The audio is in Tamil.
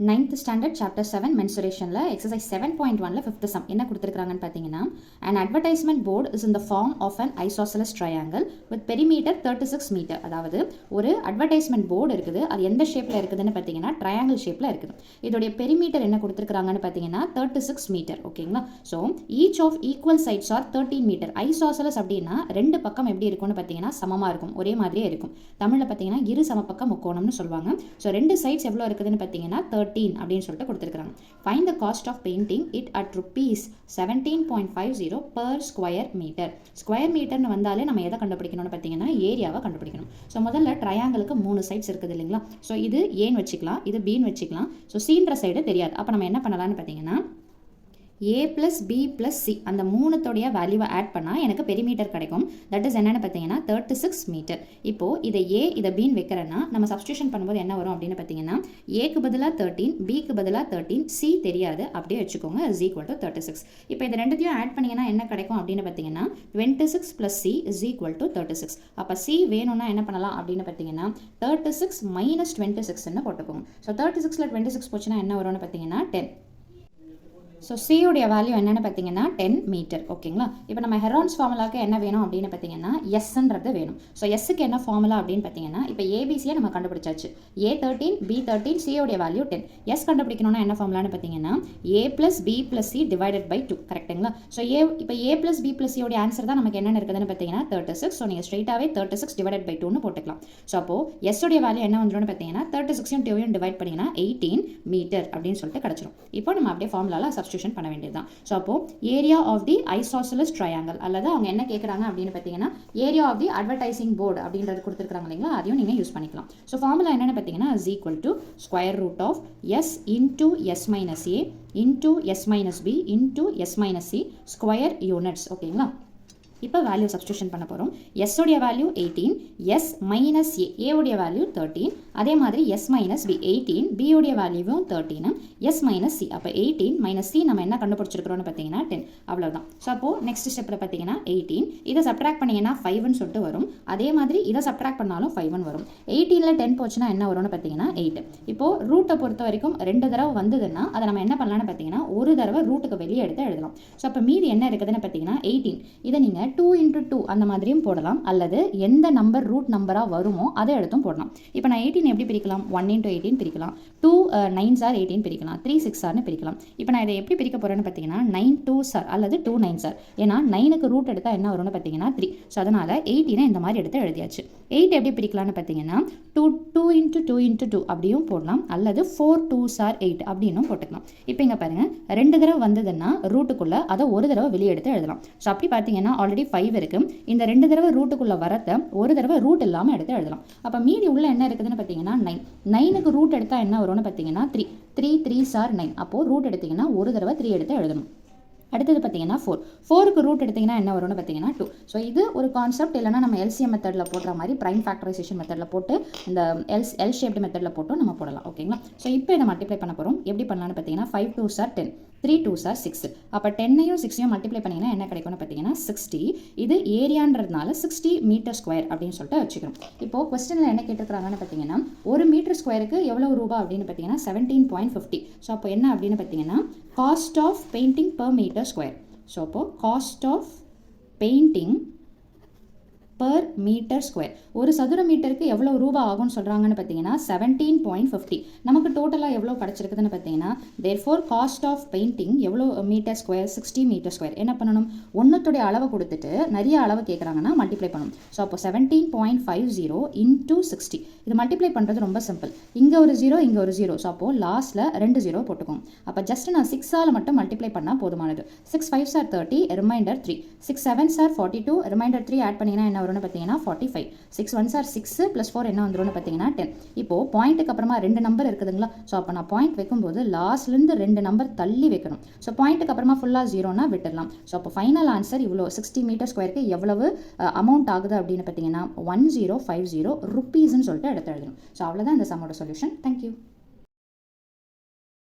9th standard chapter 7 mensuration la exercise 7.1 la 5th sum என்ன கொடுத்திருக்காங்கன்னு பாத்தீங்கன்னா an advertisement board is in the form of an isosceles triangle with perimeter 36 meter. அதாவது ஒரு advertisement board இருக்குது, அது எந்த ஷேப்ல இருக்குதுன்னு பாத்தீங்கன்னா triangle ஷேப்ல இருக்குது. இதோட perimeter என்ன கொடுத்திருக்காங்கன்னு பாத்தீங்கன்னா 36 meter. ஓகேங்களா? so each of equal sides are 13 meter. isosceles அப்படினா ரெண்டு பக்கம் எப்படி இருக்கும்னு பாத்தீங்கன்னா சமமா இருக்கும், ஒரே மாதிரியே இருக்கும். தமிழ்ல பாத்தீங்கன்னா இரு சமபக்க முக்கோணம்னு சொல்வாங்க. so ரெண்டு sides எவ்வளவு இருக்குதுன்னு பாத்தீங்கன்னா 13 அப்படின்னு சொல்லிட்டு கொடுத்திருக்காங்க. Find the cost of painting it at rupees 17.50 per square meter. Square மீட்டர்னு வந்தாலே நம்ம எதை கண்டுபிடிக்கணும்னு பார்த்தீங்கன்னா ஏரியாவை கண்டுபிடிக்கணும். ஸோ முதல்ல ட்ரையாங்கிளுக்கு 3 சைட்ஸ் இருக்குது இல்லைங்களா? ஸோ இது ஏன்னு வச்சுக்கலாம், இது பின்னு வச்சுக்கலாம். ஸோ சீன்ற சைடு தெரியாது. அப்போ நம்ம என்ன பண்ணலாம்னு பார்த்தீங்கன்னா a plus b plus c அந்த மூணுத்தோடைய வேல்யூவை ஆட் பண்ணால் எனக்கு பெரிமீட்டர் கிடைக்கும். தட் இஸ் என்னென்னு பார்த்தீங்கன்னா 36 மீட்டர். இப்போது இதை a இதை பின்னு வைக்கிறேன்னா நம்ம சப்ஸ்டியூஷன் பண்ணும்போது என்ன வரும் அப்படின்னு பார்த்தீங்கன்னா ஏக்கு பதிலாக 13, பிக்கு பதிலாக 13, c தெரியாது, அப்படியே வச்சுக்கோங்க. is equal to 36. இப்போ இது ரெண்டுத்தையும் ஆட் பண்ணிங்கன்னா என்ன கிடைக்கும் அப்படின்னு பார்த்தீங்கன்னா 26 plus c is equal to 36. அப்போ c வேணும்னா என்ன பண்ணலாம் அப்படின்னு பார்த்தீங்கன்னா 36 minus 26ன்னு போட்டுக்கோங்க. ஸோ 36ல் 26 போச்சுன்னா என்ன வரும்னு பார்த்தீங்கன்னா 10. ஸோ சியோடைய வேல்யூ என்னென்னு பார்த்தீங்கன்னா 10 மீட்டர். ஓகேங்களா? இப்போ நம்ம ஹெரான்ஸ் ஃபார்முலாவுக்கு என்ன வேணும் அப்படின்னு பார்த்தீங்கன்னா எஸ்ன்றது வேணும். ஸோ எஸ்ஸுக்கு என்ன ஃபார்முலா அப்படின்னு பார்த்தீங்கன்னா இப்போ ஏபிசியை நம்ம கண்டுபிடிச்சாச்சு. ஏ 13, பி 13, சியோடைய வேல்யூ 10. எஸ் கண்டுபிடிக்கணும்னா என்ன ஃபார்முலான்னு பார்த்தீங்கன்னா A plus B plus C divided by 2. கரெக்டுங்களா? ஸோ இப்போ ஏ ப்ளஸ் பி ப்ளஸ் சியோடைய ஆன்சர் தான் நமக்கு என்னென்னு இருக்குதுன்னு பார்த்தீங்கன்னா 36. ஸோ நீங்கள் ஸ்ட்ரெயிட்டாகவே 36 டிவைடட் பை 2ன்னு போட்டுக்கலாம். ஸோ அப்போது எஸ்ஸோடைய வேல்யூ என்ன வந்துடும் பார்த்தீங்கன்னா 36யும் 2யும் டிவைட் பண்ணிங்கன்னா 18 மீட்டர் அப்படின்னு சொல்லிட்டு கிடச்சிரும். இப்போ நம்ம அப்படியே ஃபார்முலாவில் சப்ஸ்டியூஷன் பண்ண வேண்டியதுதான். ஸோ அப்போ area of the isosceles triangle அல்லது அவங்க என்ன கேட்குறாங்க அப்படின்னு பார்த்தீங்கன்னா area of the advertising board அப்படின்றது கொடுத்துருக்காங்க இல்லைங்களா? அதையும் நீங்கள் யூஸ் பண்ணிக்கலாம். ஸோ ஃபார்முலா என்னென்னு பார்த்தீங்கன்னா is equal to square root of s into s minus a into s minus b into s minus c square units. ஓகேங்களா? இப்போ வேல்யூ சப்ஸ்டியூஷன் பண்ண போகிறோம். எஸ்ஸோடைய வேல்யூ 18, எஸ் மைனஸ் ஏ உடைய வேல்யூ 13, அதே மாதிரி எஸ் மைனஸ் பி 18, பி உடைய வேல்யூவும் 13, எஸ் மைனஸ் சி. அப்போ 18 மைனஸ் சி நம்ம என்ன கண்டுபிடிச்சிருக்கிறோம்னு பார்த்தீங்கன்னா 10. அவ்வளோதான். ஸோ அப்போது நெக்ஸ்ட் ஸ்டெப்பில் பார்த்தீங்கன்னா 18 இதை சப்ட்ராக்ட் பண்ணிங்கன்னா 5ன்னு சொல்லிட்டு வரும். அதே மாதிரி இதை சப்ட்ராக்ட் பண்ணாலும் 5ன்னு வரும். 18ல் 10 போச்சுன்னா என்ன வரும்னு பார்த்தீங்கன்னா 8. இப்போது ரூட்டை பொறுத்த வரைக்கும் 2 தடவை வந்ததுன்னா அதை நம்ம என்ன பண்ணலாம்னு பார்த்தீங்கன்னா ஒரு தடவை ரூட்டுக்கு வெளியே எடுத்து எழுதலாம். ஸோ அப்போ மீதி என்ன இருக்குதுன்னு பார்த்தீங்கன்னா 18. இதை நீங்கள் 2 into 2 அந்த மாதிரியும் போடலாம், அல்லது எந்த நம்பர் ரூட் நம்பராக வருமோ அதை எடுத்தும் போடலாம். இப்போ நான் 18 எப்படி பிரிக்கலாம்? 1 into 18 பிரிக்கலாம், 2 9s are 18 பிரிக்கலாம், 3 6 ஆர்னு பிரிக்கலாம். இப்போ நான் இதை எப்படி பிரிக்க போகிறேன்னு பார்த்தீங்கன்னா 9 2s are அல்லது 2 9s are. ஏன்னா 9க்கு ரூட் எடுத்தால் என்ன வரும்னு பார்த்தீங்கன்னா 3. ஸோ அதனால் 18 இந்த மாதிரி எடுத்து எழுதியாச்சு. 8 எப்படி பிரிக்கலாம்னு பார்த்தீங்கன்னா 2 into 2 into 2 அப்படியும் போடலாம், அல்லது 4 2s are 8 அப்படின்னும் போட்டுக்கலாம். இப்போ இங்கே பாருங்கள் 2 தடவை வந்ததுன்னா ரூட்டுக்குள்ளே அதை ஒரு தடவை வெளியே எடுத்து எழுதலாம். ஸோ அப்படி பார்த்தீங்கன்னா ஆல்ரெடி 5 இருக்கு. இந்த 2 தடவை ரூட்டுக்குள்ள வரத ஒரு தடவை ரூட் இல்லாமல் எடுத்து எழுதலாம். அப்போ மீதி உள்ள என்ன இருக்குதுன்னு பார்த்தீங்கன்னா 9. 9க்கு ரூட் எடுத்தால் என்ன வரும்னு பார்த்தீங்கன்னா 3. 3 3s are 9. அப்போது ரூட் எடுத்தீங்கன்னா ஒரு தடவை 3 எடுத்து எழுதணும். அடுத்தது பார்த்தீங்கன்னா 4க்கு ரூட் எடுத்திங்கன்னா என்ன வரும்னு பார்த்தீங்கன்னா 2. ஸோ இது ஒரு கான்செப்ட். இல்லைனா நம்ம எல்சிஎம் மெத்தடில் போடுற மாதிரி ப்ரைம் ஃபேக்டரைசேஷன் மெத்தடில் போட்டு இந்த எல் ஷேப்டு மெத்தடில் போட்டும் நம்ம போடலாம். ஓகேங்களா? ஸோ இப்போ இதை மல்டிப்ளை பண்ண போகிறோம். எப்படி பண்ணலான்னு பார்த்தீங்கன்னா 5 2s are 10, 3 2s are 6. அப்போ 10ஐயும் 6ஐயும் மல்டிப்ளை பண்ணிங்கன்னா என்ன கிடைக்கும்னு பார்த்தீங்கன்னா 60. இது ஏரியான்றதுனால 60 மீட்டர் ஸ்கொயர் அப்படின்னு சொல்லிட்டு வச்சுக்கிறோம். இப்போது கொஸ்டினில் என்ன கேட்டிருக்கிறாங்கன்னு பார்த்தீங்கன்னா 1 மீட்டர் ஸ்கொயருக்கு எவ்வளோ ரூபா அப்படின்னு பார்த்தீங்கன்னா 17.50. ஸோ அப்போ என்ன அப்படின்னு பார்த்தீங்கன்னா cost of painting per metre square. So அப்போ cost of painting per metre square ஒரு சதுர மீட்டருக்கு எவ்வளோ ரூபா ஆகும்னு சொல்கிறாங்கன்னு பார்த்தீங்கன்னா 17.50. நமக்கு டோட்டலாக எவ்வளோ கிடச்சிருக்குதுன்னு பார்த்தீங்கன்னா தேர்ஃபோர் காஸ்ட் ஆஃப் பெயிண்டிங் எவ்வளோ மீட்டர் ஸ்கொயர் 60 மீட்டர் ஸ்கொயர். என்ன பண்ணணும்? ஒன்றுத்துடைய அளவை கொடுத்துட்டு நிறைய அளவு கேட்குறாங்கன்னா மல்டிப்ளை பண்ணணும். ஸோ அப்போ 17.50 into 60. இது மல்டிப்ளை பண்ணுறது ரொம்ப சிம்பிள். இங்கே ஒரு 0 இங்கே ஒரு 0. ஸோ அப்போது லாஸ்ட்டில் 2 0 போட்டுக்கோங்க. அப்போ ஜஸ்ட் நான் 6ஆல் மட்டும் மல்டிப்ளை பண்ணால் போதுமானது. 6 5s are 30, remainder 3. 6 7s are 42, remainder 3 add பண்ணிங்கன்னா என்ன வரும்னு பார்த்தீங்கன்னா 45. 6 1s are 6 + 4 என்ன வந்துரும்னு பார்த்தீங்கன்னா 10. இப்போது பாயிண்ட்டுக்கு அப்புறமா 2 நம்பர் இருக்குதுங்களா? ஸோ அப்போ நான் பாயிண்ட் வைக்கும்போது லாஸ்ட்லேருந்து 2 நம்பர் தள்ளி வைக்கணும். ஸோ பாயிண்ட்டுக்கு அப்புறமா ஃபுல்லாக 0னா விட்டுடலாம். ஸோ அப்போ ஃபைனல் ஆன்சர் இவ்வளோ 60 மீட்டர் ஸ்கொயருக்கு எவ்வளவு அமௌண்ட் ஆகுது அப்படின்னு பார்த்தீங்கன்னா 1050 rupeesன்னு சொல்லிட்டு எடுத்து எழுதணும். ஸோ அவ்வளோதான் இந்த சம்மோட சொல்யூஷன். தேங்க்யூ.